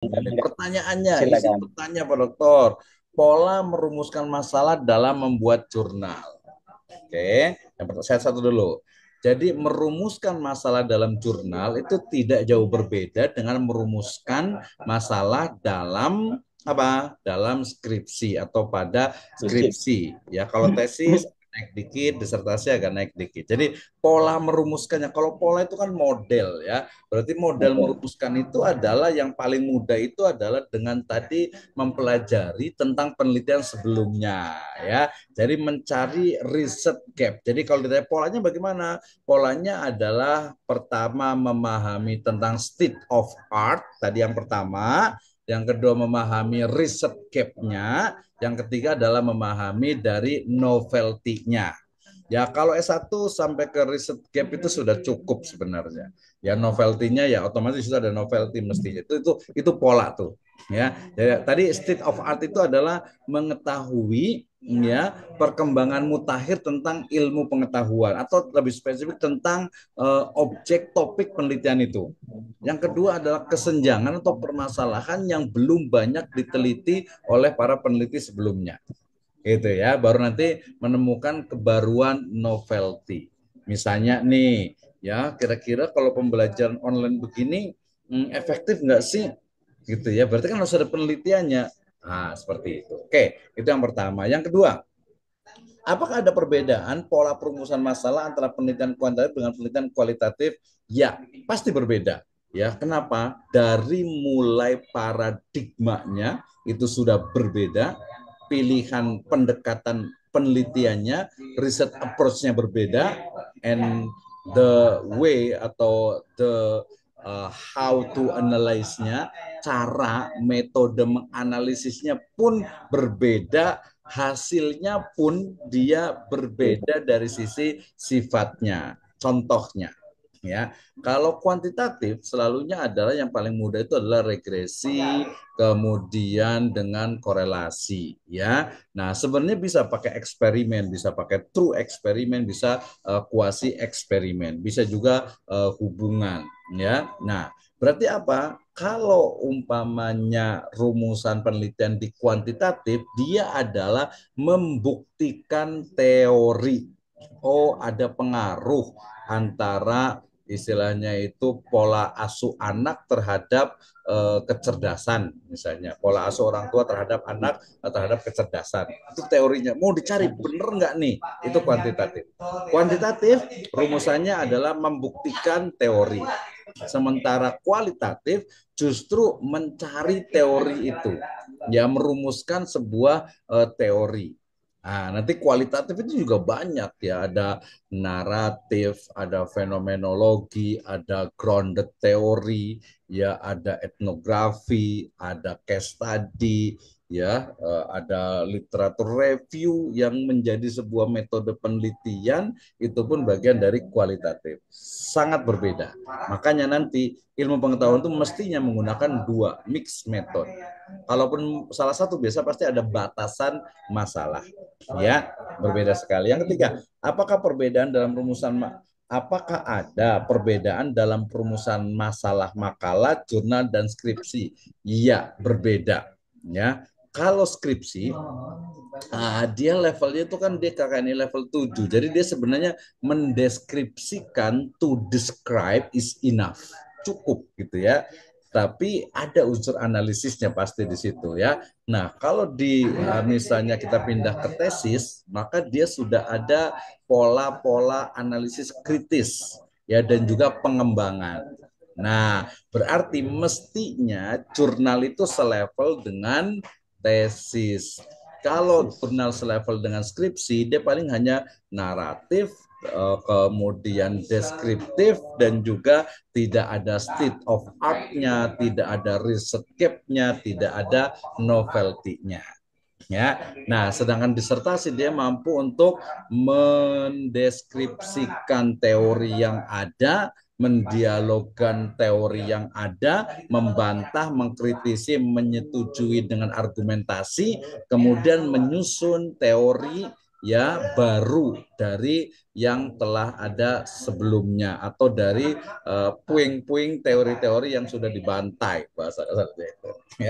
Pertanyaannya, isi Silakan. pertanyaan Pak Dokter. Pola merumuskan masalah dalam membuat jurnal. Oke, saya satu dulu. Jadi merumuskan masalah dalam jurnal itu tidak jauh berbeda dengan merumuskan masalah dalam apa? Dalam skripsi atau pada Tesis. skripsi. Ya, kalau tesis naik dikit, disertasi agak naik dikit. Jadi pola merumuskannya. Kalau pola itu kan model ya. Berarti model Betul. merumuskan itu adalah yang paling mudah itu adalah dengan tadi mempelajari tentang penelitian sebelumnya ya. Jadi mencari riset gap. Jadi kalau ditanya polanya bagaimana? Polanya adalah pertama memahami tentang state of art, tadi yang pertama. Yang kedua memahami riset gap-nya. Yang ketiga adalah memahami dari novelty-nya. Ya kalau S1 sampai ke riset gap itu sudah cukup sebenarnya. Ya novelty-nya ya otomatis sudah ada novelty mestinya. Itu pola tuh. Ya, jadi tadi state of art itu adalah mengetahui ya perkembangan mutakhir tentang ilmu pengetahuan atau lebih spesifik tentang objek topik penelitian itu. Yang kedua adalah kesenjangan atau permasalahan yang belum banyak diteliti oleh para peneliti sebelumnya. Gitu ya, baru nanti menemukan kebaruan novelty. Misalnya nih, ya kira-kira kalau pembelajaran online begini efektif nggak sih? Gitu ya, berarti kan harus ada penelitiannya. Nah, seperti itu. Oke, itu yang pertama. Yang kedua, apakah ada perbedaan pola perumusan masalah antara penelitian kuantitatif dengan penelitian kualitatif? Ya, pasti berbeda. Ya, kenapa? Dari mulai paradigmanya itu sudah berbeda, pilihan pendekatan penelitiannya, riset approach-nya berbeda, and the way atau the how to analyze-nya, cara metode menganalisisnya pun berbeda, hasilnya pun dia berbeda dari sisi sifatnya. Contohnya, ya kalau kuantitatif selalunya adalah yang paling mudah itu adalah regresi, kemudian dengan korelasi, ya. Nah sebenarnya bisa pakai eksperimen, bisa pakai true eksperimen, bisa kuasi eksperimen, bisa juga hubungan, ya. Nah berarti apa? Kalau umpamanya rumusan penelitian di kuantitatif, dia adalah membuktikan teori. Oh, ada pengaruh antara istilahnya itu pola asuh anak terhadap kecerdasan, misalnya pola asuh orang tua terhadap anak terhadap kecerdasan. Itu teorinya. Mau dicari bener nggak nih? Itu kuantitatif. Kuantitatif rumusannya adalah membuktikan teori. Sementara kualitatif justru mencari teori itu, ya merumuskan sebuah teori. Nah, nanti kualitatif itu juga banyak ya, ada naratif, ada fenomenologi, ada grounded teori, ya ada etnografi, ada case study, ya ada literatur review yang menjadi sebuah metode penelitian itu pun bagian dari kualitatif. Sangat berbeda. Makanya nanti ilmu pengetahuan itu mestinya menggunakan dua mix metode. Kalaupun salah satu biasa pasti ada batasan masalah. Ya, berbeda sekali. Yang ketiga, apakah ada perbedaan dalam perumusan masalah makalah, jurnal dan skripsi? Iya, berbeda. Ya, kalau skripsi dia levelnya itu kan dia KKNI level 7. Jadi dia sebenarnya mendeskripsikan, to describe is enough. Cukup gitu ya. Tapi ada unsur analisisnya pasti di situ ya. Nah, kalau di misalnya kita pindah ke tesis, maka dia sudah ada pola-pola analisis kritis ya dan juga pengembangan. Nah, berarti mestinya jurnal itu selevel dengan tesis. Kalau jurnal selevel dengan skripsi, dia paling hanya naratif, kemudian deskriptif, dan juga tidak ada state of art-nya, tidak ada research gap-nya, tidak ada novelty-nya. Ya, nah, sedangkan disertasi dia mampu untuk mendeskripsikan teori yang ada, mendialogkan teori yang ada, membantah, mengkritisi, menyetujui dengan argumentasi, kemudian menyusun teori ya baru dari yang telah ada sebelumnya atau dari puing-puing teori-teori yang sudah dibantai bahasa kasarnya itu.